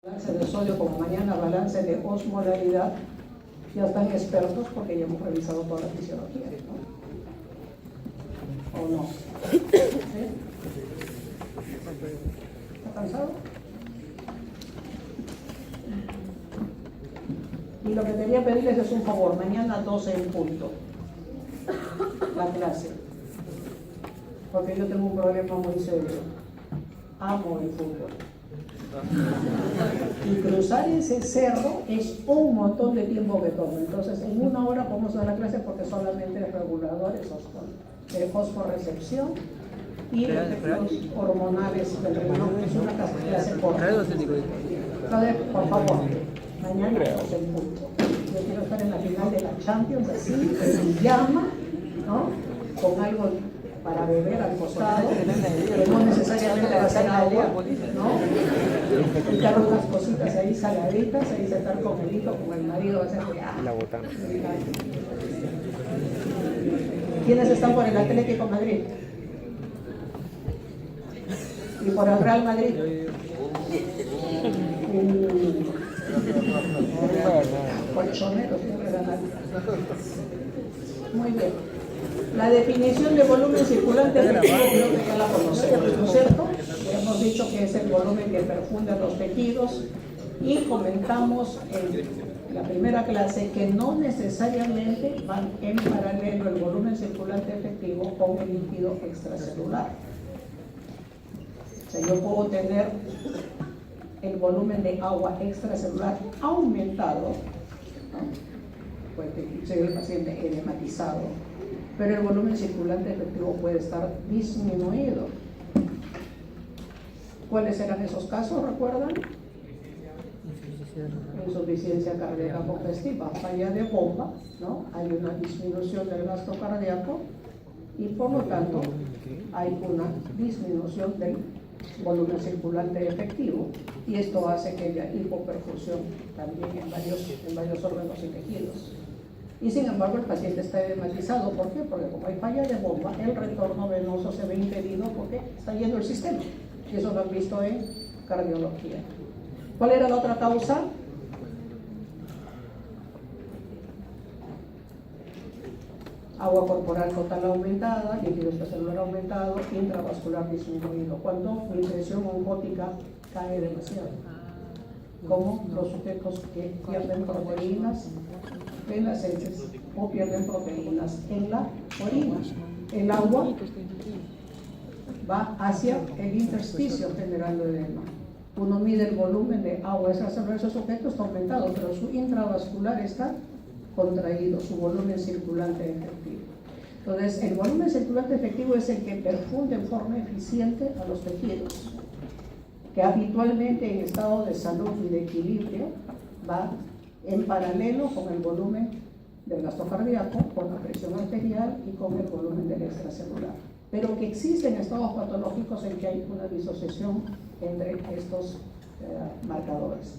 Balance de sodio como mañana balance de osmolaridad, ya están expertos porque ya hemos revisado toda la fisiología, ¿no? ¿O no? ¿Sí? ¿Está cansado? Y lo que quería pedirles es un favor, mañana 12 en punto, la clase, porque yo tengo un problema muy serio, amo el fútbol. Y cruzar ese cerro es un montón de tiempo que toma. Entonces, en una hora podemos dar la clase porque solamente es reguladores, fosforrecepción y efectos hormonales del riñón. Es una clase corta. Entonces, por favor, mañana nos en punto. Yo quiero estar en la final de la Champions, así, en pijama, ¿no? Con algo para beber al costado, que no necesariamente va a ser agua, ¿no? Quitar unas cositas ahí saladitas, ahí sentar con el hijo, con el marido, va a ser que la botana. ¿Quiénes están por el Atlético Madrid? ¿Y por el Real Madrid? Colchoneros, muy bien. La definición de volumen circulante efectivo creo que ya la conocemos, ¿no es cierto? Hemos dicho que es el volumen que perfunde los tejidos y comentamos en la primera clase que no necesariamente van en paralelo el volumen circulante efectivo con el líquido extracelular. O sea, yo puedo tener el volumen de agua extracelular aumentado, ¿no? Puede ser el paciente edematizado, pero el volumen circulante efectivo puede estar disminuido. ¿Cuáles eran esos casos, recuerdan? Insuficiencia cardíaca congestiva, falla de bomba, ¿no? Hay una disminución del gasto cardíaco y por lo tanto hay una disminución del volumen circulante efectivo y esto hace que haya hipoperfusión también en varios órganos y tejidos. Y sin embargo el paciente está edematizado. ¿Por qué? Porque como hay falla de bomba, el retorno venoso se ve impedido porque está yendo el sistema. Y eso lo han visto en cardiología. ¿Cuál era la otra causa? Agua corporal total aumentada, líquido extracelular aumentado, intravascular disminuido. Cuando mi presión oncótica cae demasiado. Como los sujetos que pierden proteínas en las heces o pierden proteínas en la orina. El agua va hacia el intersticio generando edema. Uno mide el volumen de agua extracelular, ese sujeto está aumentado, pero su intravascular está contraído, su volumen circulante efectivo. Entonces, el volumen circulante efectivo es el que perfunde en forma eficiente a los tejidos, que habitualmente en estado de salud y de equilibrio va en paralelo con el volumen del gasto cardíaco, con la presión arterial y con el volumen del extracelular. Pero que existen estados patológicos en que hay una disociación entre estos marcadores.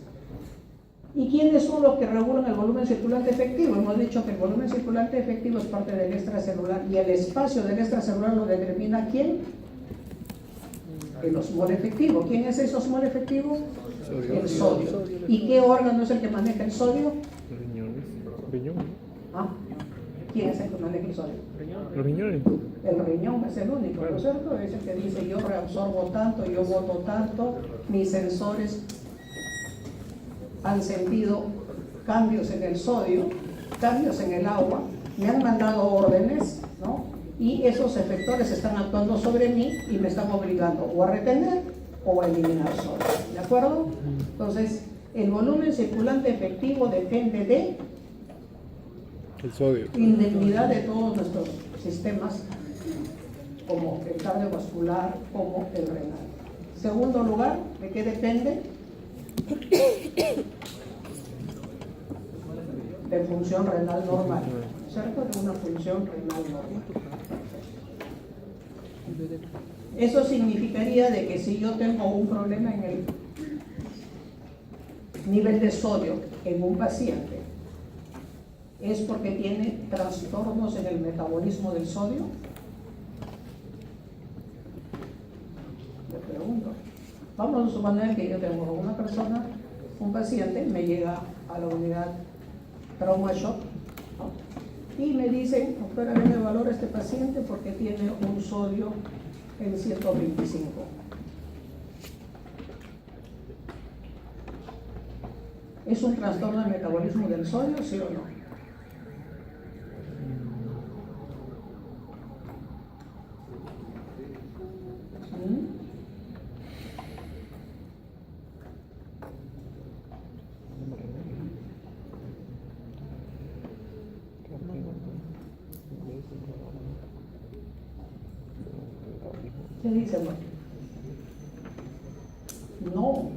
¿Y quiénes son los que regulan el volumen circulante efectivo? Hemos dicho que el volumen circulante efectivo es parte del extracelular y el espacio del extracelular lo determina ¿quién? El osmol efectivo. ¿Quién es ese osmol efectivo? El sodio. ¿Y qué órgano es el que maneja el sodio? Los riñones. ¿Ah? ¿Quién es el que maneja el sodio? Los riñones. El riñón es el único, ¿no es cierto? Es el que dice yo reabsorbo tanto, yo boto tanto, mis sensores han sentido cambios en el sodio, cambios en el agua, me han mandado órdenes, ¿no? Y esos efectores están actuando sobre mí y me están obligando o a retener o a eliminar sodio, ¿de acuerdo? Entonces, el volumen circulante efectivo depende de El sodio. indemnidad de todos nuestros sistemas, como el cardiovascular, como el renal. Segundo lugar, ¿de qué depende? De función renal normal, ¿cierto? De una función renal normal. Eso significaría de que si yo tengo un problema en el nivel de sodio en un paciente, ¿es porque tiene trastornos en el metabolismo del sodio? Le pregunto. Vamos a suponer que yo tengo una persona un paciente me llega a la unidad trauma shock, ¿no? Y me dicen, doctora, venga, valora este paciente porque tiene un sodio en 125. ¿Es un trastorno del metabolismo del sodio, sí o no? ¿Qué dice? No,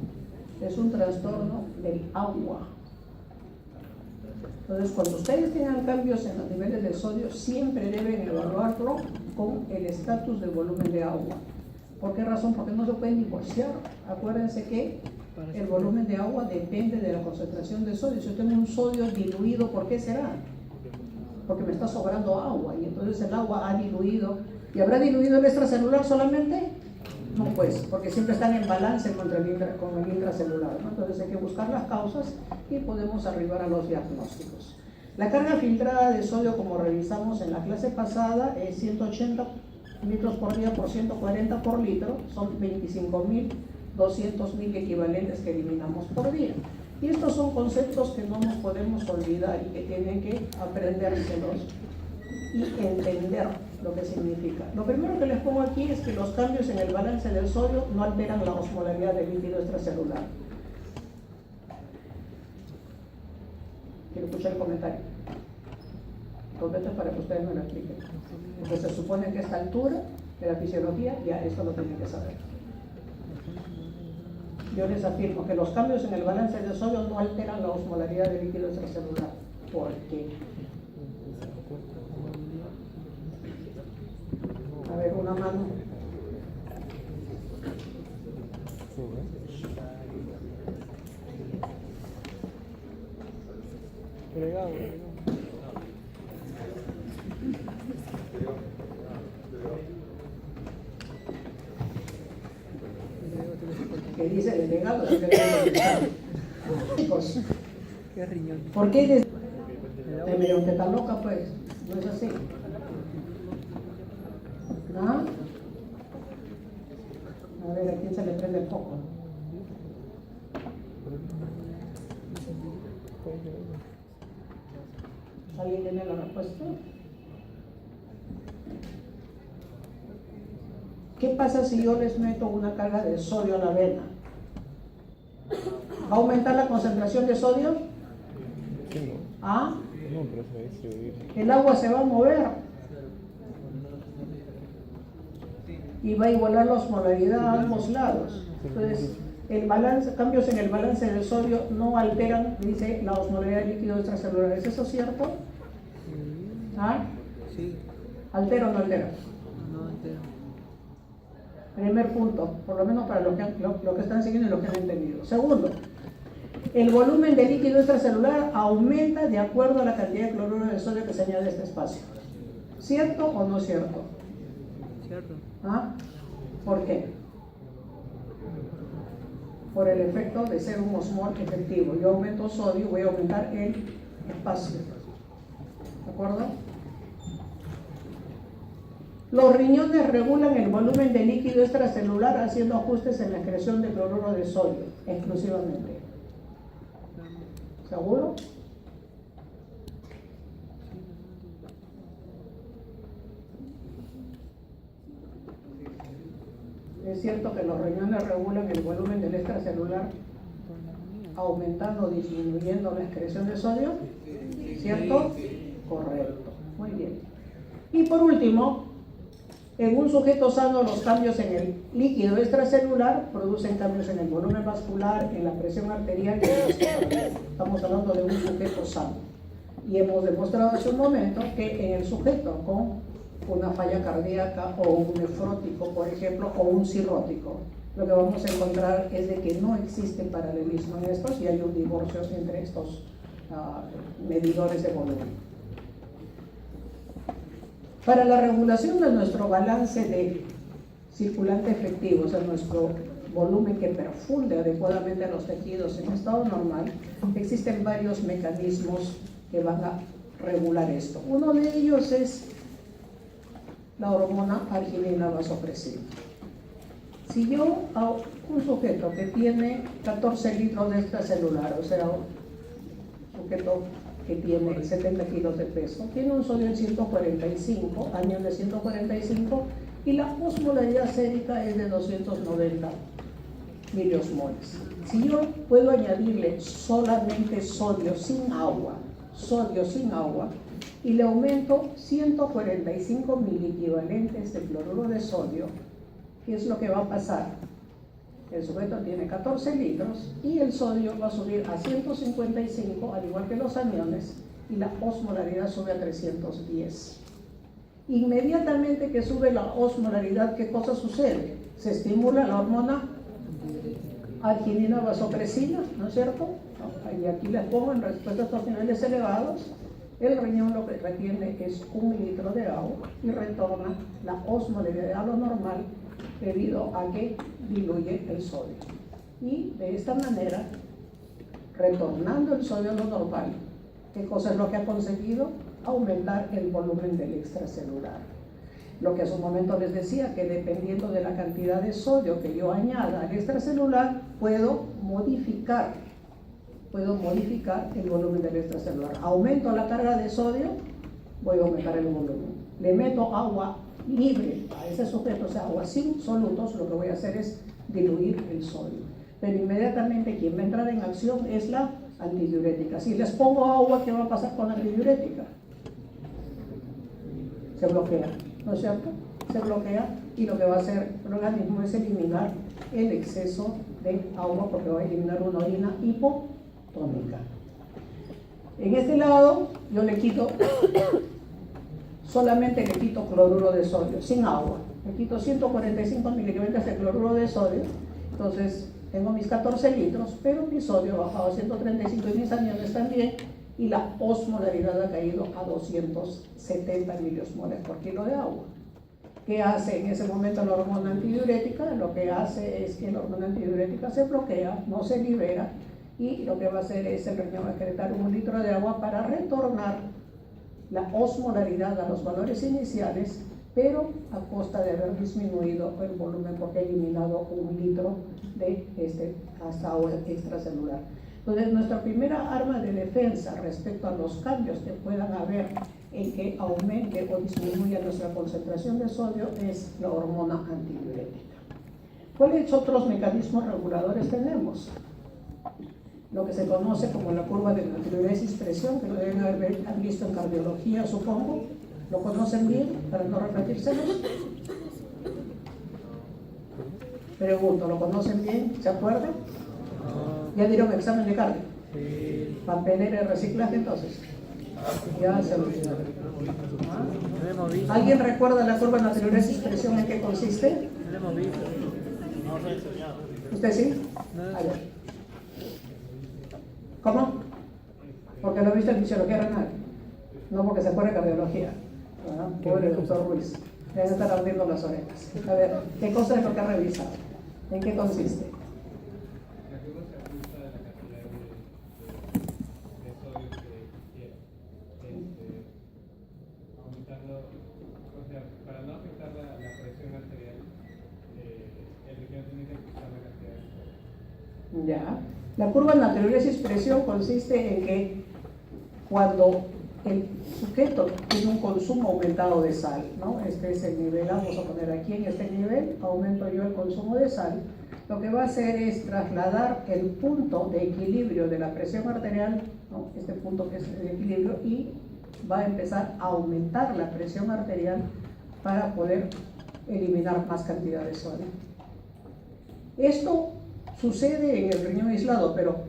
es un trastorno del agua. Entonces, cuando ustedes tengan cambios en los niveles de sodio, siempre deben evaluarlo con el estatus de volumen de agua. ¿Por qué razón? Porque no se pueden divorciar. Acuérdense que el volumen de agua depende de la concentración de sodio. Si yo tengo un sodio diluido, ¿por qué será? Porque me está sobrando agua y entonces el agua ha diluido. ¿Y habrá diluido el extracelular solamente? No, pues, porque siempre están en balance con el intracelular, ¿no? Entonces hay que buscar las causas y podemos arribar a los diagnósticos. La carga filtrada de sodio, como revisamos en la clase pasada, es 180 litros por día por 140 por litro, son 25.200.000 equivalentes que eliminamos por día. Y estos son conceptos que no nos podemos olvidar y que tienen que aprendérselos y entender lo que significa. Lo primero que les pongo aquí es que los cambios en el balance del sodio no alteran la osmolaridad del líquido extracelular. Quiero escuchar el comentario. Completo para que ustedes me lo expliquen. Entonces se supone que a esta altura de la fisiología ya esto lo tienen que saber. Yo les afirmo que los cambios en el balance del sodio no alteran la osmolaridad del líquido extracelular. ¿Por qué? A ver, una mano. ¿Qué dice el delegado? Chicos, ¿por qué dice? Mira, usted está loca, pues, no es así. ¿Ah? A ver, ¿a quién se le prende el foco? ¿Alguien tiene la respuesta? ¿Qué pasa si yo les meto una carga de sodio a la vena? ¿Va a aumentar la concentración de sodio? ¿Ah? El agua se va a mover y va a igualar la osmolaridad a ambos lados. Entonces, el balance, cambios en el balance del sodio no alteran, dice, la osmolaridad del líquido extracelular. ¿Es eso cierto? ¿Ah? Sí. ¿Altera o no altera? No altera. Primer punto, por lo menos para lo que están siguiendo y lo que han entendido. Segundo, el volumen de líquido extracelular aumenta de acuerdo a la cantidad de cloruro de sodio que se añade a este espacio. ¿Cierto o no cierto? Cierto. ¿Ah? ¿Por qué? Por el efecto de ser un osmol efectivo. Yo aumento sodio, voy a aumentar el espacio. ¿De acuerdo? Los riñones regulan el volumen de líquido extracelular haciendo ajustes en la excreción de cloruro de sodio, exclusivamente. ¿Seguro? Es cierto que los riñones regulan el volumen del extracelular aumentando o disminuyendo la excreción de sodio, ¿cierto? Correcto, muy bien. Y por último, en un sujeto sano los cambios en el líquido extracelular producen cambios en el volumen vascular, en la presión arterial y en el corazón. Estamos hablando de un sujeto sano. Y hemos demostrado hace un momento que en el sujeto con una falla cardíaca o un nefrótico, por ejemplo, o un cirrótico, lo que vamos a encontrar es de que no existe paralelismo en estos y hay un divorcio entre estos medidores de volumen. Para la regulación de nuestro balance de circulante efectivo, o sea, nuestro volumen que perfunde adecuadamente a los tejidos en estado normal, existen varios mecanismos que van a regular esto. Uno de ellos es la hormona arginina vasopresina. Si yo a un sujeto que tiene 14 litros de extracelular, o sea, un sujeto que tiene 70 kilos de peso, tiene un sodio en 145, anión de 145, y la osmolaridad sérica es de 290 miliosmoles. Si yo puedo añadirle solamente sodio sin agua, y le aumento 145 miliequivalentes de cloruro de sodio, ¿qué es lo que va a pasar? El sujeto tiene 14 litros y el sodio va a subir a 155, al igual que los aniones, y la osmolaridad sube a 310. Inmediatamente que sube la osmolaridad, ¿qué cosa sucede? Se estimula la hormona arginina vasopresina, ¿no es cierto? Y aquí les pongo en respuesta a estos niveles elevados. El riñón lo que retiene es 1 litro de agua y retorna la osmolaridad a lo normal debido a que diluye el sodio. Y de esta manera, retornando el sodio a lo normal, ¿qué cosa es lo que ha conseguido? Aumentar el volumen del extracelular. Lo que hace un momento les decía, que dependiendo de la cantidad de sodio que yo añada al extracelular, puedo modificar el volumen del extracelular. Aumento la carga de sodio, voy a aumentar el volumen. Le meto agua libre a ese sujeto, o sea, agua sin solutos, lo que voy a hacer es diluir el sodio. Pero inmediatamente quien va a entrar en acción es la antidiurética. Si les pongo agua, ¿qué va a pasar con la antidiurética? Se bloquea, ¿no es cierto? Se bloquea y lo que va a hacer el organismo es eliminar el exceso de agua porque va a eliminar una orina hipotónica. En este lado yo le quito, solamente le quito cloruro de sodio, sin agua. Le quito 145 miligramos de cloruro de sodio, entonces tengo mis 14 litros, pero mi sodio ha bajado a 135 y mis aniones también, y la osmolaridad ha caído a 270 miliosmoles por kilo de agua. ¿Qué hace en ese momento la hormona antidiurética? Lo que hace es que la hormona antidiurética se bloquea, no se libera, y lo que va a hacer es el riñón va a excretar 1 litro de agua para retornar la osmolaridad a los valores iniciales, pero a costa de haber disminuido el volumen porque ha eliminado 1 litro de hasta agua extracelular. Entonces, nuestra primera arma de defensa respecto a los cambios que puedan haber en que aumente o disminuya nuestra concentración de sodio es la hormona antidiurética. ¿Cuáles otros mecanismos reguladores tenemos? Lo que se conoce como la curva de natriuresis-presión, que lo deben haber visto en cardiología, supongo. ¿Lo conocen bien para no repetírselos? Pregunto, ¿lo conocen bien? ¿Se acuerdan? ¿Ya dieron examen de cardio? ¿Papelera de reciclaje entonces? Ya se olvidaron. ¿Alguien recuerda la curva de natriuresis-presión en qué consiste? ¿Usted sí? A ver. ¿Cómo? Porque lo he visto en fisiología renal, no porque se pone cardiología. Pobre doctor Ruiz, deben estar abriendo las orejas. A ver, ¿qué cosa es lo que ha revisado? ¿En qué consiste? Para no afectar la presión arterial, el riñón tiene que ajustar la cantidad de sodio. Ya. La curva de natriuresis-presión consiste en que cuando el sujeto tiene un consumo aumentado de sal, ¿no? Este es el nivel, vamos a poner aquí en este nivel, aumento yo el consumo de sal, lo que va a hacer es trasladar el punto de equilibrio de la presión arterial, ¿no? Este punto que es el equilibrio, y va a empezar a aumentar la presión arterial para poder eliminar más cantidad de sodio. Esto sucede en el riñón aislado, pero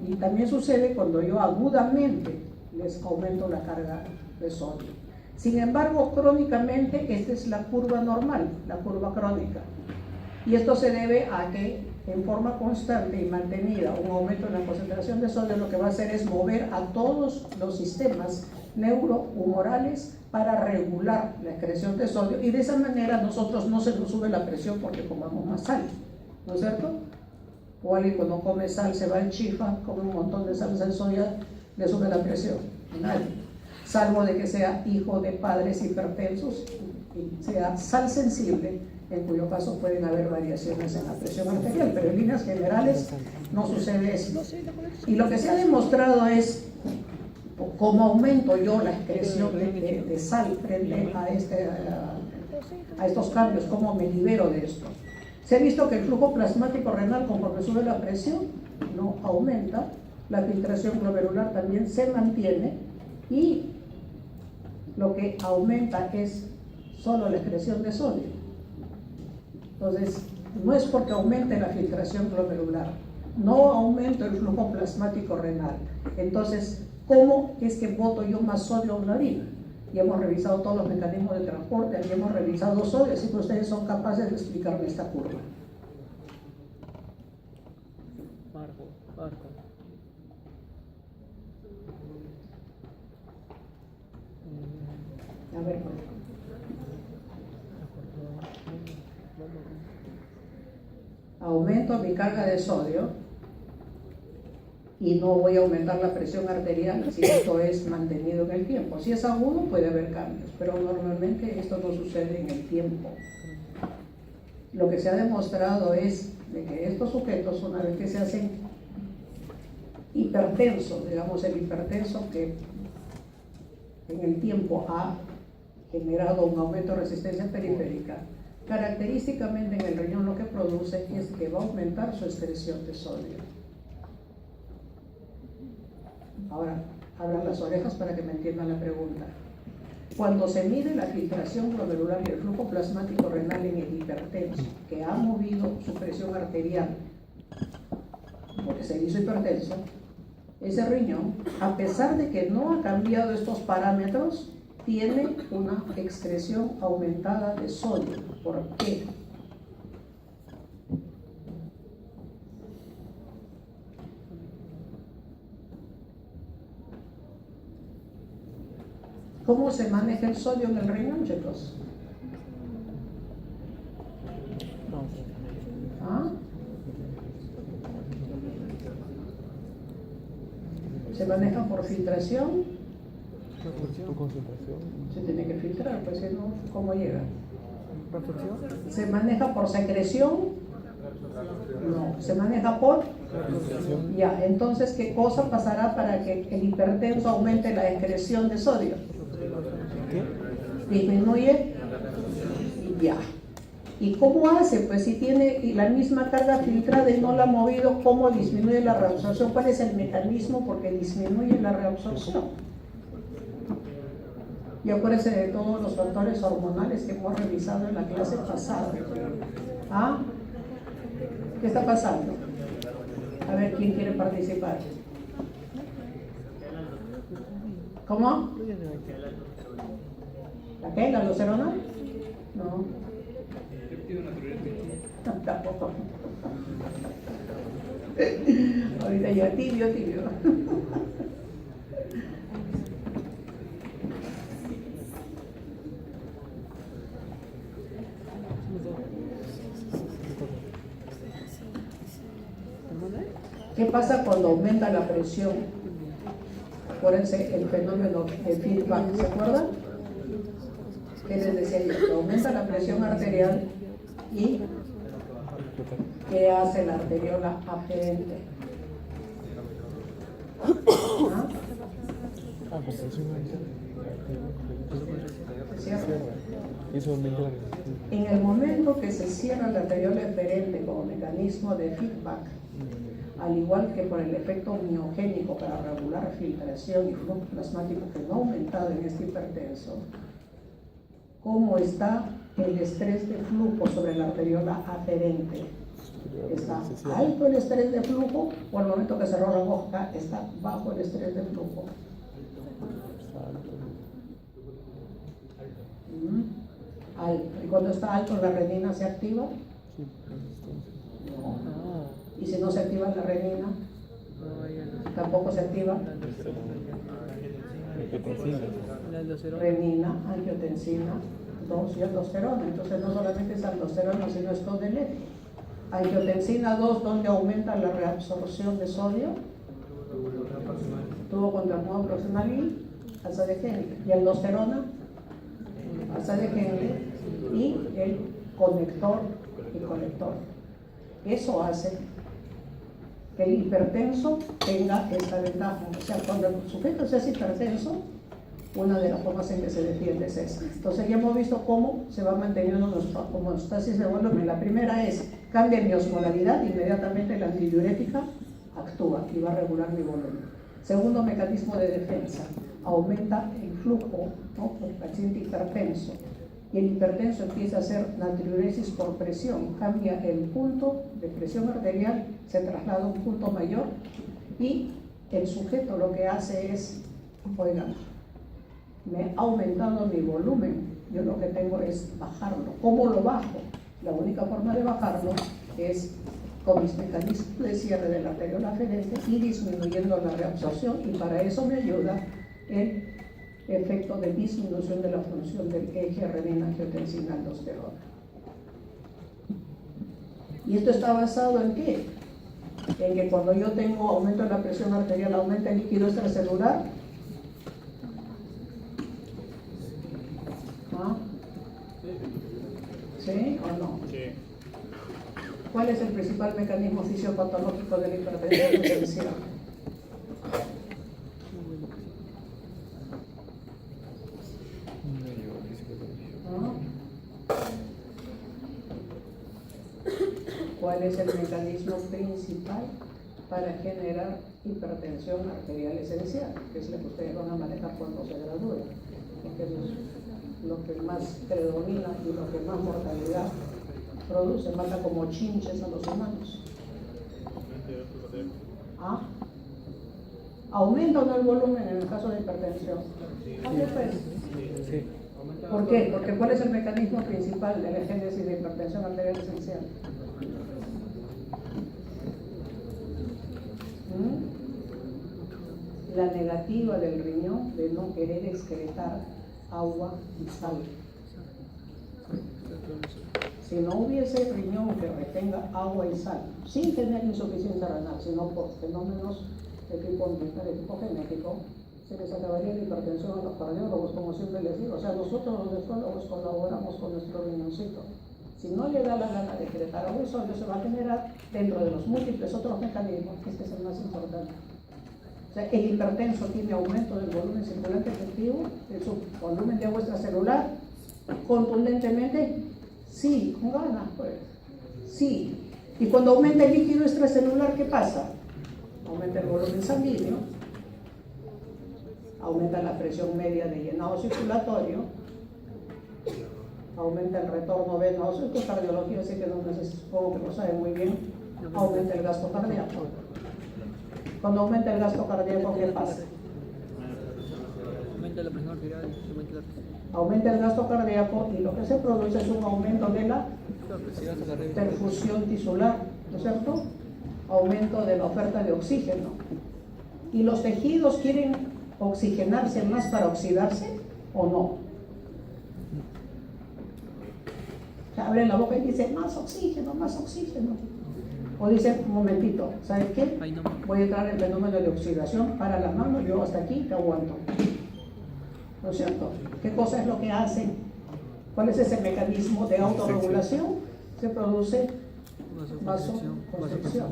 y también sucede cuando yo agudamente les aumento la carga de sodio. Sin embargo, crónicamente, esta es la curva normal, la curva crónica. Y esto se debe a que en forma constante y mantenida un aumento en la concentración de sodio lo que va a hacer es mover a todos los sistemas neurohumorales para regular la excreción de sodio, y de esa manera nosotros no se nos sube la presión porque comamos más sal. ¿no es cierto? O alguien cuando come sal, se va en chifa, come un montón de salsa de soya, le sube la presión. Nadie. Salvo de que sea hijo de padres hipertensos y sea sal sensible, en cuyo caso pueden haber variaciones en la presión arterial, pero en líneas generales no sucede eso. Y lo que se ha demostrado es cómo aumento yo la excreción de sal frente a estos cambios, cómo me libero de esto. Se ha visto que el flujo plasmático renal, conforme sube la presión, no aumenta, la filtración glomerular también se mantiene y lo que aumenta es solo la excreción de sodio. Entonces, no es porque aumente la filtración glomerular, no aumenta el flujo plasmático renal. Entonces, ¿cómo es que boto yo más sodio en la orina? Y hemos revisado todos los mecanismos de transporte, y hemos revisado sodio, así que ustedes son capaces de explicarme esta curva. Marco. A ver, aumento mi carga de sodio y no voy a aumentar la presión arterial si esto es mantenido en el tiempo. Si es agudo puede haber cambios, pero normalmente esto no sucede en el tiempo. Lo que se ha demostrado es de que estos sujetos, una vez que se hacen hipertensos, digamos el hipertenso que en el tiempo ha generado un aumento de resistencia periférica, característicamente en el riñón lo que produce es que va a aumentar su excreción de sodio. Ahora, abran las orejas para que me entiendan la pregunta. Cuando se mide la filtración glomerular y el flujo plasmático renal en el hipertenso, que ha movido su presión arterial, porque se hizo hipertenso, ese riñón, a pesar de que no ha cambiado estos parámetros, tiene una excreción aumentada de sodio. ¿Por qué? ¿Cómo se maneja el sodio en el riñón, chicos? ¿Ah? ¿Se maneja por filtración? Tu concentración. Se tiene que filtrar, pues si no, ¿cómo llega? ¿Se maneja por secreción? No, se maneja por... Ya, entonces, ¿qué cosa pasará para que el hipertenso aumente la excreción de sodio? Disminuye. Ya. ¿Y cómo hace? Pues si tiene la misma carga filtrada y no la ha movido, ¿cómo disminuye la reabsorción? ¿Cuál es el mecanismo? Porque disminuye la reabsorción. Y acuérdense de todos los factores hormonales que hemos revisado en la clase pasada. ¿Ah? ¿Qué está pasando? A ver, ¿quién quiere participar? ¿Cómo? ¿La qué? ¿La lucerona? No. Tampoco. Ahorita ya tibio. ¿Qué pasa cuando aumenta la presión? Acuérdense el fenómeno de feedback, ¿se acuerdan? ¿Qué les decía yo? Que aumenta la presión arterial y ¿qué hace la arteriola aferente? ¿Ah? En el momento que se cierra la arteriola aferente como mecanismo de feedback, al igual que por el efecto miogénico para regular filtración y flujo plasmático que no ha aumentado en este hipertenso, ¿cómo está el estrés de flujo sobre la arteriola aferente? ¿Está alto el estrés de flujo o al momento que cerró la boca está bajo el estrés de flujo? Alto. ¿Y cuando está alto la renina se activa? No. ¿Y si no se activa la renina? ¿Tampoco se activa? Renina, angiotensina, 2 y aldosterona. Entonces no solamente es aldosterona, sino es todo eléctrico. Angiotensina 2, donde aumenta la reabsorción de sodio, tubo contractado proximal y alza de Henle. Y aldosterona, alza de Henle y el conector y colector. Eso hace que el hipertenso tenga esta ventaja. O sea, cuando el sujeto se hace hipertenso, una de las formas en que se defiende es esa. Entonces ya hemos visto cómo se va manteniendo nuestra homeostasis de volumen. La primera es, cambia mi osmolaridad, inmediatamente la antidiurética actúa y va a regular mi volumen. Segundo mecanismo de defensa, aumenta el flujo, ¿no?, del paciente hipertenso. Y el hipertenso empieza a hacer natriuresis por presión, cambia el punto de presión arterial, se traslada a un punto mayor y el sujeto lo que hace es, oigan, me ha aumentado mi volumen, yo lo que tengo es bajarlo. ¿Cómo lo bajo? La única forma de bajarlo es con mis mecanismos de cierre de la arteriola aferente y disminuyendo la reabsorción, y para eso me ayuda el efecto de disminución de la función del eje renina-angiotensina-aldosterona. ¿Y esto está basado en qué? En que cuando yo tengo aumento de la presión arterial, aumenta el líquido extracelular. ¿Ah? ¿Sí o no? Sí. ¿Cuál es el principal mecanismo fisiopatológico de la hipertensión potencial? ¿Cuál es el mecanismo principal para generar hipertensión arterial esencial? Que es lo que ustedes van a manejar cuando se gradúen, porque es lo que más predomina y lo que más mortalidad produce, mata como chinches a los humanos. ¿Ah? ¿Aumenta o no el volumen en el caso de hipertensión? Sí. ¿Por qué? Porque ¿cuál es el mecanismo principal de la génesis de hipertensión arterial esencial? La negativa del riñón de no querer excretar agua y sal. Si no hubiese riñón que retenga agua y sal, sin tener insuficiencia renal, sino por fenómenos de tipo genético, se les acabaría la hipertensión a los cardiólogos, como siempre les digo. O sea, nosotros los nefrólogos colaboramos con nuestro riñoncito. Si no le da la gana de excretar agua y sal, se va a generar dentro de los múltiples otros mecanismos, que este es el más importante. O sea, el hipertenso tiene aumento del volumen circulante efectivo, de su volumen de agua extracelular, contundentemente, sí, con ganas, pues, sí. Y cuando aumenta el líquido extracelular, ¿qué pasa? Aumenta el volumen sanguíneo, aumenta la presión media de llenado circulatorio, aumenta el retorno venoso. Esto es cardiología, así que no necesito, supongo que lo saben muy bien. Aumenta el gasto cardíaco. Cuando aumenta el gasto cardíaco, ¿qué pasa? Aumenta la presión arterial, aumenta la presión. Aumenta el gasto cardíaco y lo que se produce es un aumento de la perfusión tisular, ¿no es cierto? Aumento de la oferta de oxígeno. ¿Y los tejidos quieren oxigenarse más para oxidarse o no? O sea, abren la boca y dicen, más oxígeno, más oxígeno. O dicen, un momentito, ¿sabes qué? Voy a entrar en fenómeno de oxidación, para la mano, yo hasta aquí te aguanto. ¿No es cierto? ¿Qué cosa es lo que hacen? ¿Cuál es ese mecanismo de autorregulación? Se produce vasoconstricción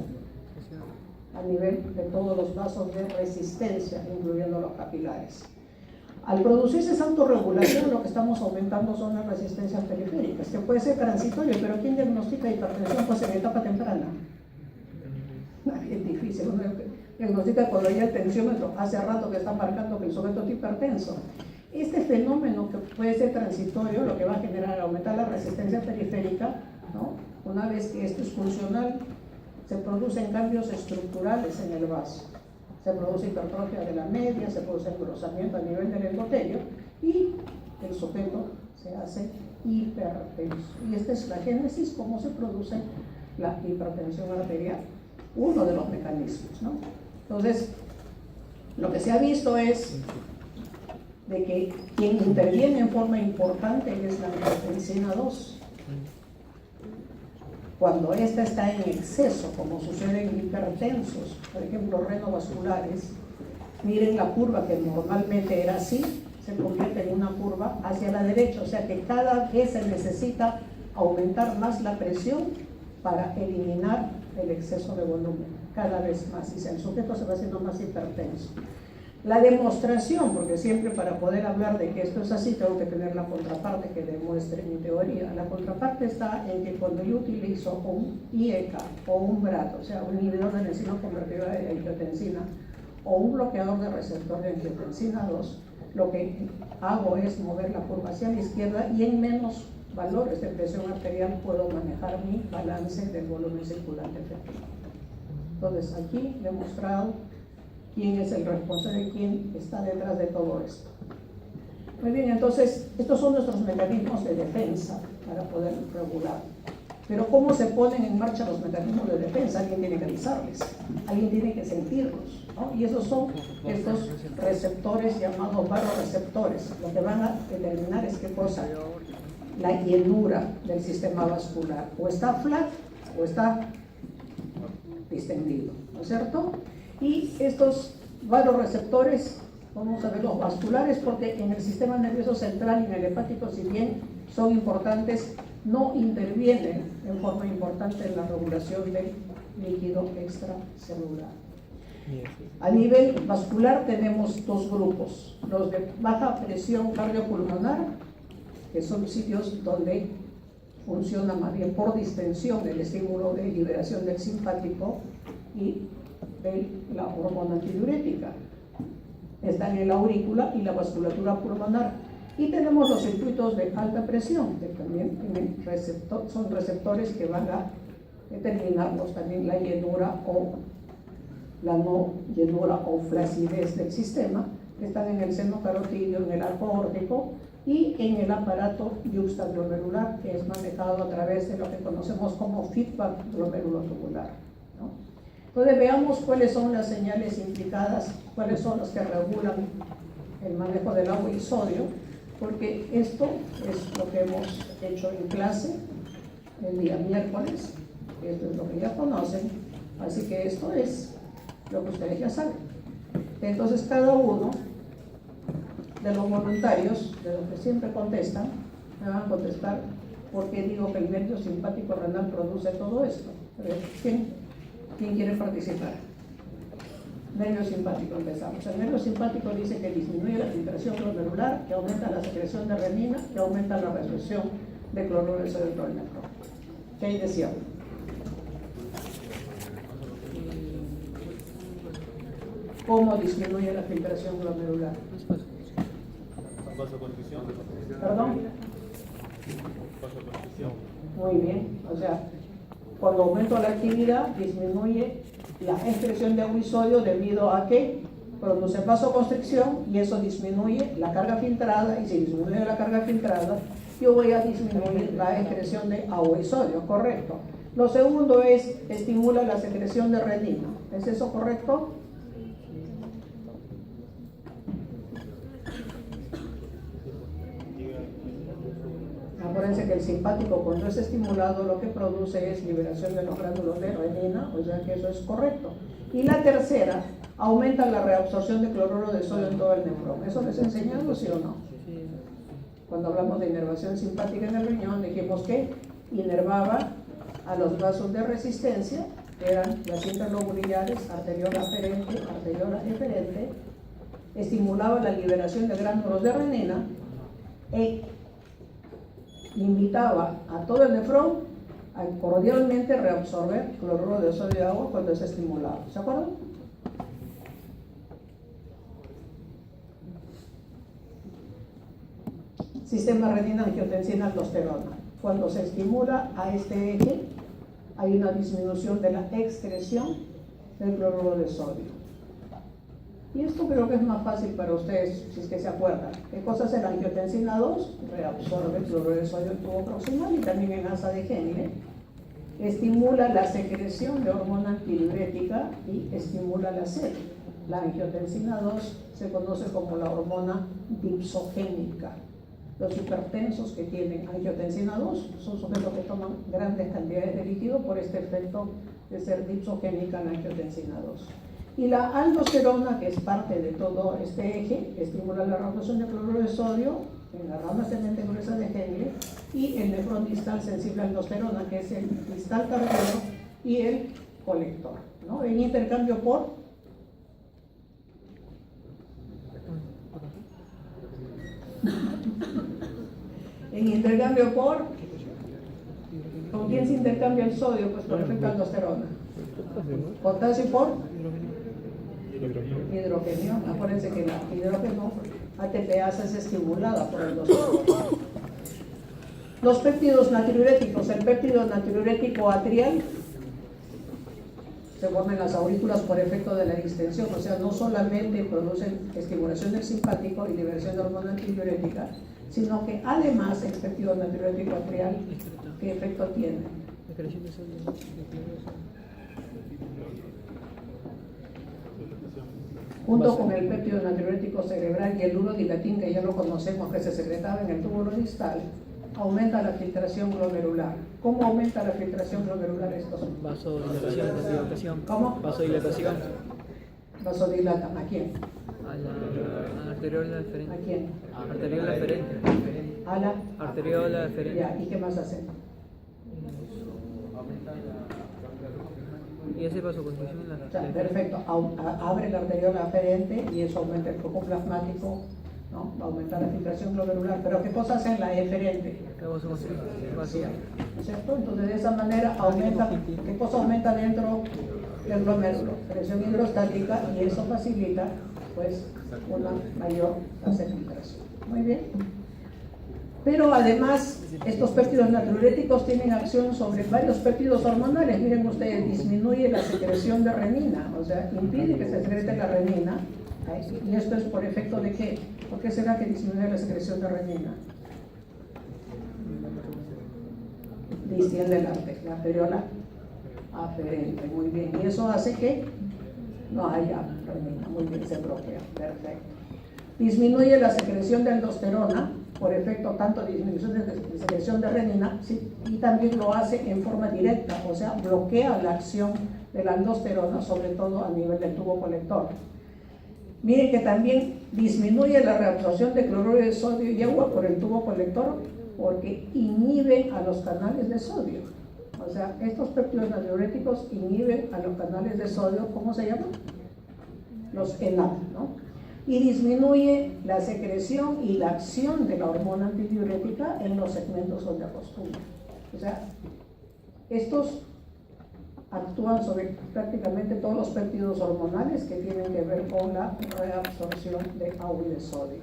a nivel de todos los vasos de resistencia, incluyendo los capilares. Al producirse esa autorregulación, lo que estamos aumentando son las resistencias periféricas, que puede ser transitorio, pero ¿quién diagnostica hipertensión pues en etapa temprana? Es difícil, uno diagnostica cuando hay el tensiómetro, hace rato que está marcando que el sujeto es hipertenso. Este fenómeno, que puede ser transitorio, lo que va a generar aumentar la resistencia periférica, ¿no? Una vez que esto es funcional, se producen cambios estructurales en el vaso. Se produce hipertrofia de la media, se produce engrosamiento a nivel del endotelio y el sujeto se hace hipertenso. Y esta es la génesis, cómo se produce la hipertensión arterial, uno de los mecanismos, ¿no? Entonces, lo que se ha visto es de que quien interviene en forma importante es la angiotensina 2. Cuando esta está en exceso, como sucede en hipertensos, por ejemplo, renovasculares, miren la curva que normalmente era así, se convierte en una curva hacia la derecha, o sea que cada vez se necesita aumentar más la presión para eliminar el exceso de volumen, cada vez más, y el sujeto se va haciendo más hipertenso. La demostración, porque siempre para poder hablar de que esto es así tengo que tener la contraparte que demuestre mi teoría. La contraparte está en que cuando yo utilizo un IECA o un BRAT, o sea, un inhibidor de la enzima convertidora de angiotensina o un bloqueador de receptor de angiotensina 2, lo que hago es mover la curva hacia la izquierda y en menos valores de presión arterial puedo manejar mi balance del volumen circulante efectivo. Entonces, aquí demostrado quién es el responsable, quién está detrás de todo esto. Muy bien, entonces, estos son nuestros mecanismos de defensa para poder regular. Pero ¿cómo se ponen en marcha los mecanismos de defensa? Alguien tiene que avisarles, alguien tiene que sentirlos, ¿no? Y esos son estos receptores llamados varoreceptores. Lo que van a determinar es qué cosa, la llenura del sistema vascular. O está flat o está distendido, ¿no es cierto? Y estos varoreceptores, vamos a ver los vasculares, porque en el sistema nervioso central y en el hepático, si bien son importantes, no intervienen en forma importante en la regulación del líquido extracelular. A nivel vascular tenemos dos grupos, los de baja presión cardiopulmonar, que son sitios donde funciona más bien por distensión el estímulo de liberación del simpático y de la hormona antidiurética. Están en la aurícula y la vasculatura pulmonar. Y tenemos los circuitos de alta presión, que también tienen son receptores que van a determinarnos también la llenura o la no llenura o flacidez del sistema, que están en el seno carotídeo, en el arco aórtico y en el aparato yuxtaglomerular, que es manejado a través de lo que conocemos como feedback glomerulotubular, ¿no? Entonces veamos cuáles son las señales implicadas, cuáles son las que regulan el manejo del agua y sodio, porque esto es lo que hemos hecho en clase el día miércoles, esto es lo que ya conocen, así que esto es lo que ustedes ya saben. Entonces cada uno de los voluntarios, de los que siempre contestan, me van a contestar por qué digo que el nervio simpático renal produce todo esto. ¿Quién quiere participar? Nervio simpático, empezamos. El nervio simpático dice que disminuye la filtración glomerular, que aumenta la secreción de renina, que aumenta la resolución de cloruro de sodio dentro del nefrón. ¿Qué hay de cierto? ¿Cómo disminuye la filtración glomerular? Vasoconstricción. ¿Perdón? Vasoconstricción. Muy bien, o sea, cuando aumento la actividad disminuye la excreción de agua y sodio debido a que produce vasoconstricción y eso disminuye la carga filtrada, y si disminuye la carga filtrada yo voy a disminuir la excreción de agua y sodio, correcto. Lo segundo es estimula la secreción de renina, ¿es eso correcto? Acuérdense que el simpático, cuando es estimulado, lo que produce es liberación de los gránulos de renina, o sea que eso es correcto. Y la tercera, aumenta la reabsorción de cloruro de sodio en todo el nefrón. ¿Eso les he enseñado, sí o no? Cuando hablamos de inervación simpática en el riñón, dijimos que inervaba a los vasos de resistencia, que eran las cintas lobulares, arteriola aferente, arteriola eferente, estimulaba la liberación de gránulos de renina e invitaba a todo el nefrón a cordialmente reabsorber cloruro de sodio y agua cuando es estimulado. ¿Se acuerdan? Sistema renina-angiotensina-aldosterona. Cuando se estimula a este eje, hay una disminución de la excreción del cloruro de sodio. Y esto creo que es más fácil para ustedes, si es que se acuerdan. ¿Qué cosa es la angiotensina 2? Reabsorbe el cloruro de sodio en tubo proximal y también en asa de Henle. Estimula la secreción de hormona antidiurética y estimula la sed. La angiotensina 2 se conoce como la hormona dipsogénica. Los hipertensos que tienen angiotensina 2 son sujetos que toman grandes cantidades de líquido por este efecto de ser dipsogénica en angiotensina 2. Y la aldosterona, que es parte de todo este eje, estimula la reabsorción de cloruro de sodio en la rama ascendente gruesa de Henle, y el nefrón distal sensible a aldosterona, que es el distal tardío y el colector, ¿no? En intercambio por ¿con quién se intercambia el sodio? Pues por efecto aldosterona. Potasio por hidrogenio. Acuérdense que la hidrógeno ATPasa es estimulada por el aldosterona. Los péptidos natriuréticos, el péptido natriurético atrial se forma en las aurículas por efecto de la distensión, o sea, no solamente producen estimulación del simpático y liberación de hormona antidiurética, sino que además el péptido natriurético atrial, ¿qué efecto tiene? Junto con el péptido natriurético cerebral y el urodilatín, que ya lo conocemos, que se secretaba en el túbulo distal, aumenta la filtración glomerular. ¿Cómo aumenta la filtración glomerular estos? Vasodilatación. ¿Cómo? Vasodilatación. Vasodilatan. ¿A quién? A la arteriola deferente. ¿A quién? Arteriola deferente. A la Arteriola deferente. Ya, ¿y qué más hacen? Y ese vasoconstricción en la O sea, perfecto, abre la arteriola aferente y eso aumenta el flujo plasmático, ¿no? Va a aumentar la filtración glomerular. Pero ¿qué cosa hace en la eferente? La vasoconstricción. Vacía, ¿no es cierto? Entonces de esa manera aumenta, ¿qué cosa aumenta dentro del glomérulo? Presión hidrostática, y eso facilita pues una mayor tasa de filtración. Muy bien. Pero además, estos péptidos natriuréticos tienen acción sobre varios péptidos hormonales. Miren ustedes, disminuye la secreción de renina, o sea, impide que se secrete la renina. ¿Y esto es por efecto de qué? ¿Por qué será que disminuye la secreción de renina? Distiende la arteriola aferente, muy bien. Y eso hace que no haya renina, muy bien, se bloquea, perfecto. Disminuye la secreción de aldosterona, por efecto tanto de disminución de secreción de renina, ¿sí? Y también lo hace en forma directa, o sea, bloquea la acción de la aldosterona, sobre todo a nivel del tubo colector. Miren que también disminuye la reabsorción de cloruro de sodio y agua por el tubo colector, porque inhiben a los canales de sodio. O sea, estos péptidos natriuréticos inhiben a los canales de sodio, ¿cómo se llaman? Los ENAD, ¿no? Y disminuye la secreción y la acción de la hormona antidiurética en los segmentos donde acostumbra. O sea, estos actúan sobre prácticamente todos los péptidos hormonales que tienen que ver con la reabsorción de agua y de sodio.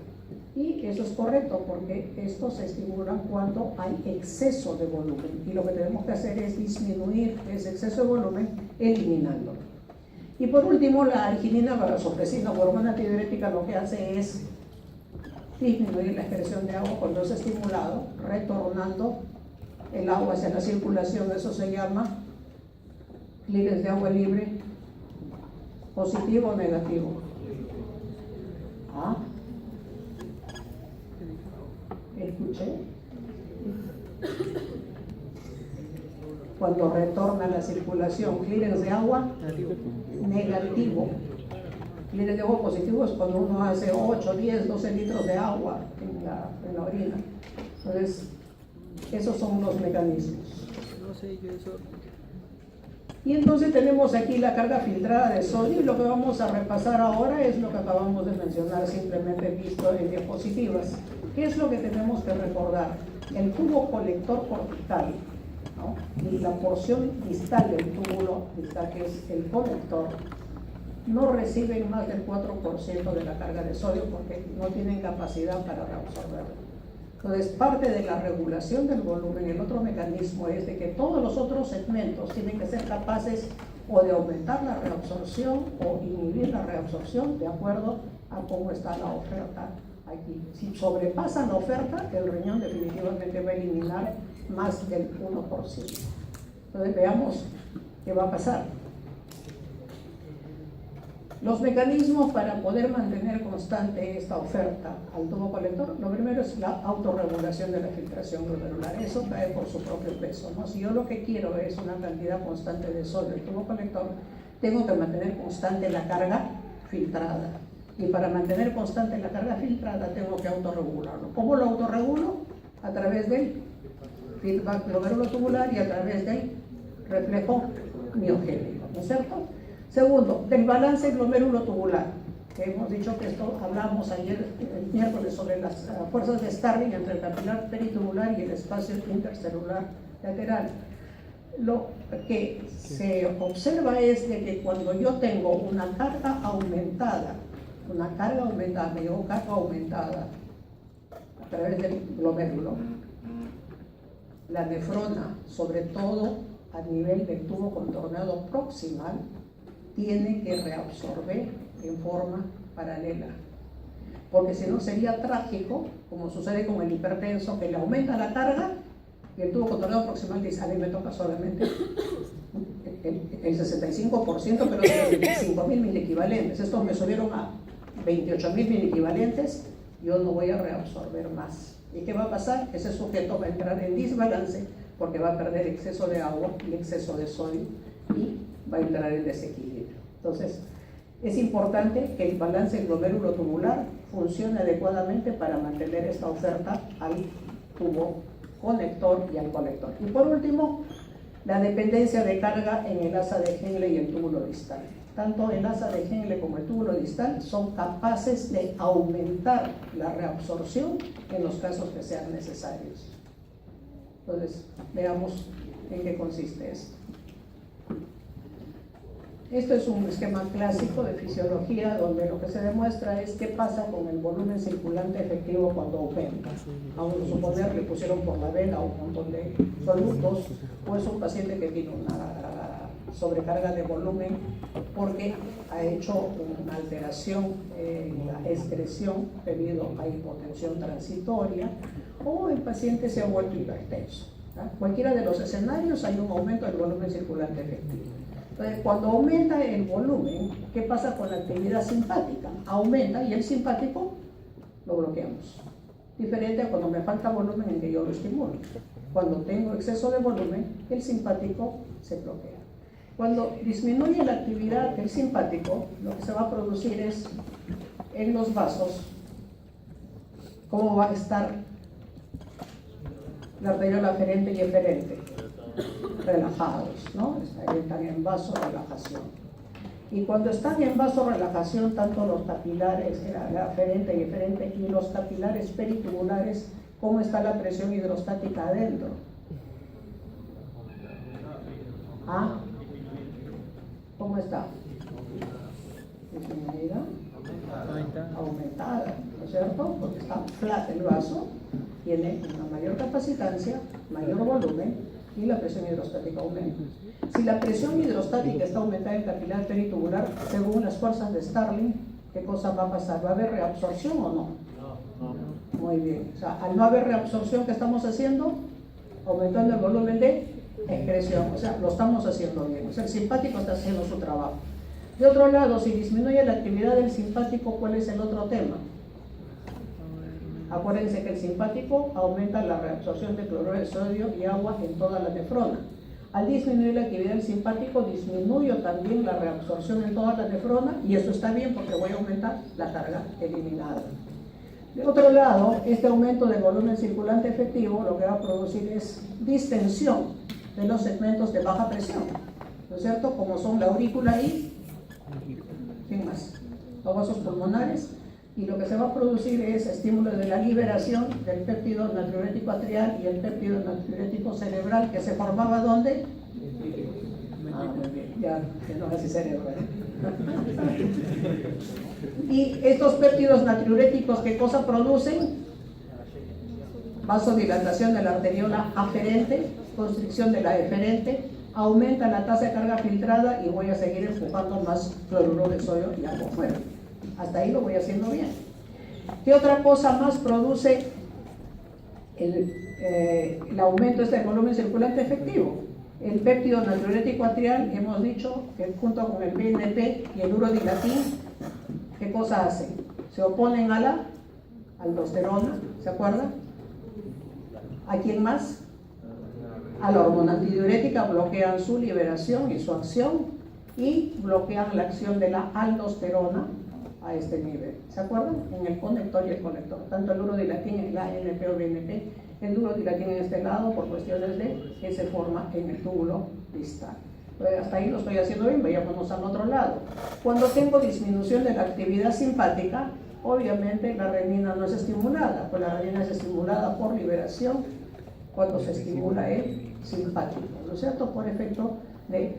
Y eso es correcto, porque estos se estimulan cuando hay exceso de volumen. Y lo que tenemos que hacer es disminuir ese exceso de volumen eliminándolo. Y por último, la arginina vasopresina, hormona antidiurética, lo que hace es disminuir la excreción de agua cuando es estimulado, retornando el agua hacia la circulación. Eso se llama clearance de agua libre, positivo o negativo. ¿Ah? ¿Escuché? Cuando retorna la circulación, clearance de agua negativo. Clearance de agua positivo es cuando uno hace 8, 10, 12 litros de agua en la orina. Entonces, esos son los mecanismos. No sé, yo eso. Y entonces tenemos aquí la carga filtrada de sodio, y lo que vamos a repasar ahora es lo que acabamos de mencionar, simplemente visto en diapositivas. ¿Qué es lo que tenemos que recordar? El tubo colector cortical, ¿no? Y la porción distal del túbulo distal, que es el conector, no reciben más del 4% de la carga de sodio porque no tienen capacidad para reabsorberlo. Entonces, parte de la regulación del volumen, el otro mecanismo es de que todos los otros segmentos tienen que ser capaces o de aumentar la reabsorción o inhibir la reabsorción de acuerdo a cómo está la oferta aquí. Si sobrepasan la oferta, el riñón definitivamente va a eliminar más del 1%. Entonces veamos qué va a pasar. Los mecanismos para poder mantener constante esta oferta al tubo colector, lo primero es la autorregulación de la filtración glomerular. Eso cae por su propio peso, ¿no? Si yo lo que quiero es una cantidad constante de sodio del tubo colector, tengo que mantener constante la carga filtrada. Y para mantener constante la carga filtrada tengo que autorregularlo. ¿Cómo lo autorregulo? A través del feedback glomerulotubular y a través del reflejo miogénico, ¿no es cierto? Segundo, del balance glomerulotubular, que hemos dicho que esto hablamos ayer, el miércoles, sobre las fuerzas de Starling entre el capilar peritubular y el espacio intercelular lateral. Lo que se observa es de que cuando yo tengo una carga aumentada, me llevo carga aumentada a través del glomérulo, la nefrona, sobre todo a nivel del tubo contorneado proximal, tiene que reabsorber en forma paralela, porque si no sería trágico, como sucede con el hipertenso, que le aumenta la carga y el tubo contorneado proximal dice: a mí me toca solamente el 65%, pero de 25.000 miliequivalentes. Estos me subieron a 28.000 miliequivalentes, yo no voy a reabsorber más. ¿Y qué va a pasar? Ese sujeto va a entrar en desbalance porque va a perder exceso de agua y exceso de sodio y va a entrar en desequilibrio. Entonces, es importante que el balance glomerulotubular funcione adecuadamente para mantener esta oferta al tubo conector y al colector. Y por último, la dependencia de carga en el asa de Henle y el túbulo distal. Tanto el asa de Henle como el túbulo distal son capaces de aumentar la reabsorción en los casos que sean necesarios. Entonces, veamos en qué consiste esto. Esto es un esquema clásico de fisiología donde lo que se demuestra es qué pasa con el volumen circulante efectivo cuando aumenta. Vamos a suponer que le pusieron por la vena un montón de solutos, o es un paciente que tiene una sobrecarga de volumen porque ha hecho una alteración en la excreción debido a hipotensión transitoria, o el paciente se ha vuelto hipertenso. Cualquiera de los escenarios hay un aumento del volumen circulante efectivo. Entonces, cuando aumenta el volumen, ¿qué pasa con la actividad simpática? Aumenta y el simpático lo bloqueamos. Diferente a cuando me falta volumen en que yo lo estimulo. Cuando tengo exceso de volumen, el simpático se bloquea. Cuando disminuye la actividad del simpático, lo que se va a producir es en los vasos cómo va a estar la arteriola aferente y eferente, relajados, ¿no? Están en vasorelajación. Y cuando están en vasorelajación, tanto los capilares, la aferente y eferente, y los capilares peritubulares, ¿cómo está la presión hidrostática adentro? ¿Ah? ¿Cómo está? Disminuida, aumentada, ¿no es cierto? Porque está flat el vaso, tiene una mayor capacitancia, mayor volumen, y la presión hidrostática aumenta. Si la presión hidrostática está aumentada en capilar peritubular, según las fuerzas de Starling, ¿qué cosa va a pasar? ¿Va a haber reabsorción o no? No. Muy bien. O sea, al no haber reabsorción, ¿qué estamos haciendo? Aumentando el volumen de excreción. O sea, lo estamos haciendo bien. O sea, el simpático está haciendo su trabajo. De otro lado, si disminuye la actividad del simpático, ¿cuál es el otro tema? Acuérdense que el simpático aumenta la reabsorción de cloruro de sodio y agua en toda la nefrona. Al disminuir la actividad del simpático, disminuyo también la reabsorción en toda la nefrona, y eso está bien porque voy a aumentar la carga eliminada. De otro lado, este aumento del volumen circulante efectivo lo que va a producir es distensión de los segmentos de baja presión, ¿no es cierto? Como son la aurícula y ¿quién más? Los vasos pulmonares. Y lo que se va a producir es estímulo de la liberación del péptido natriurético atrial y el péptido natriurético cerebral, que se formaba ¿dónde? Muy bien, ya no es así cerebral. Y estos péptidos natriuréticos, ¿qué cosa producen? Vasodilatación de la arteriola aferente, constricción de la eferente, aumenta la tasa de carga filtrada y voy a seguir empujando más cloruro de sodio y agua afuera. Hasta ahí lo voy haciendo bien. ¿Qué otra cosa más produce el aumento del volumen circulante efectivo? El péptido natriurético atrial, hemos dicho que junto con el BNP y el urodilatín, ¿qué cosa hacen? Se oponen a la aldosterona, ¿se acuerdan? ¿A quién más? A la hormona antidiurética, bloquean su liberación y su acción y bloquean la acción de la aldosterona a este nivel. ¿Se acuerdan? En el conector y el colector. Tanto el urodilatín en la ANP o BNP, el urodilatín en este lado por cuestiones de que se forma en el túbulo distal. Hasta ahí lo estoy haciendo bien, vayámonos al otro lado. Cuando tengo disminución de la actividad simpática, obviamente la renina no es estimulada, pues la renina es estimulada por liberación cuando se estimula el simpático, ¿no es cierto? Por efecto del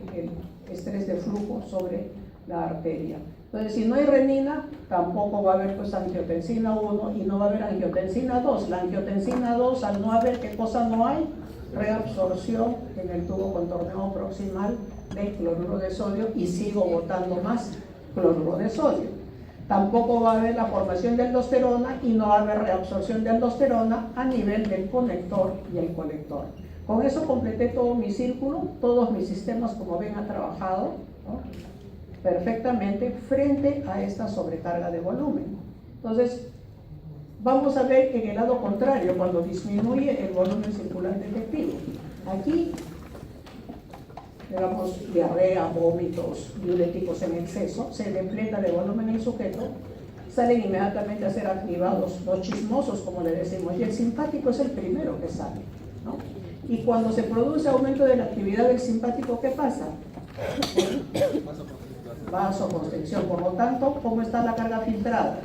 estrés de flujo sobre la arteria. Entonces, si no hay renina, tampoco va a haber pues angiotensina 1 y no va a haber angiotensina 2. La angiotensina 2, al no haber, ¿qué cosa no hay? Reabsorción en el tubo contorneo proximal de cloruro de sodio y sigo botando más cloruro de sodio. Tampoco va a haber la formación de aldosterona y no va a haber reabsorción de aldosterona a nivel del conector y el colector. Con eso completé todo mi círculo, todos mis sistemas, como ven, ha trabajado, ¿no?, perfectamente frente a esta sobrecarga de volumen. Entonces, vamos a ver en el lado contrario, cuando disminuye el volumen circulante efectivo. Aquí, digamos, diarrea, vómitos, diuréticos en exceso, se depleta de volumen el sujeto, salen inmediatamente a ser activados los chismosos, como le decimos, y el simpático es el primero que sale, ¿no? Y cuando se produce aumento de la actividad del simpático, ¿qué pasa? Vasoconstricción. Por lo tanto, ¿cómo está la carga filtrada?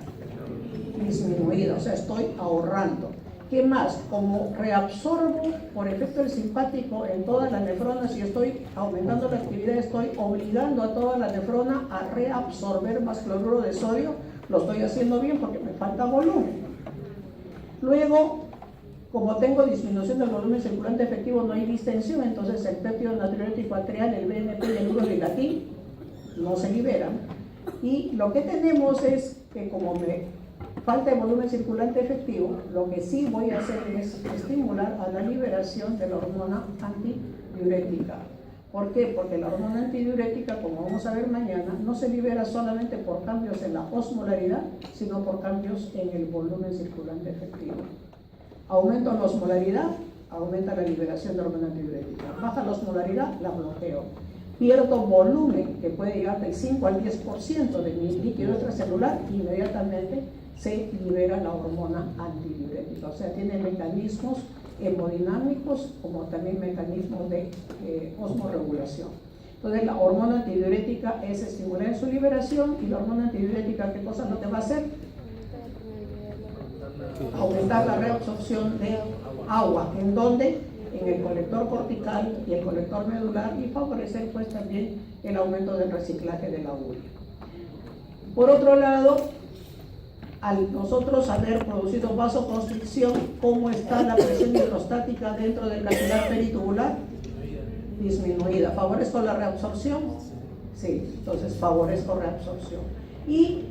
Disminuida, o sea, estoy ahorrando. ¿Qué más? Como reabsorbo por efecto del simpático en todas las nefronas y estoy aumentando la actividad, estoy obligando a toda la nefrona a reabsorber más cloruro de sodio. Lo estoy haciendo bien porque me falta volumen. Luego, como tengo disminución del volumen circulante efectivo, no hay distensión, entonces el péptido natriurético atrial, el BNP y el urodilatín no se liberan. Y lo que tenemos es que como me falta de volumen circulante efectivo, lo que sí voy a hacer es estimular a la liberación de la hormona antidiurética. ¿Por qué? Porque la hormona antidiurética, como vamos a ver mañana, no se libera solamente por cambios en la osmolaridad, sino por cambios en el volumen circulante efectivo. Aumento la osmolaridad, aumenta la liberación de hormona antidiurética. Baja la osmolaridad, la bloqueo. Pierdo volumen, que puede llegar del 5 al 10% de mi líquido extracelular, inmediatamente se libera la hormona antidiurética. O sea, tiene mecanismos hemodinámicos como también mecanismos de osmorregulación. Entonces, la hormona antidiurética es estimular en su liberación y la hormona antidiurética, ¿qué cosa no te va a hacer? Aumentar la reabsorción de agua. ¿En dónde? En el colector cortical y el colector medular y favorecer pues también el aumento del reciclaje de la urea. Por otro lado, al nosotros haber producido vasoconstricción, ¿cómo está la presión hidrostática dentro del capilar peritubular? Disminuida. ¿Favorezco la reabsorción? Sí, entonces favorezco reabsorción. Y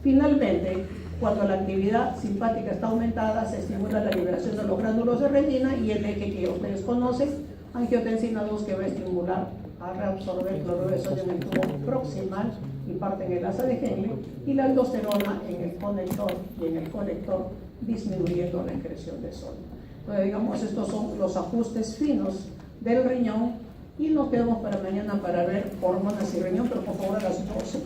finalmente, cuando la actividad simpática está aumentada, se estimula la liberación de los gránulos de renina y el eje que ustedes conocen, angiotensina 2, que va a estimular a reabsorber cloruro de sodio en el tubo proximal y parte en el asa de Henle, y la aldosterona en el conector y en el colector, disminuyendo la excreción de sodio. Entonces, digamos, estos son los ajustes finos del riñón y nos quedamos para mañana para ver hormonas y riñón, pero por favor a las 12.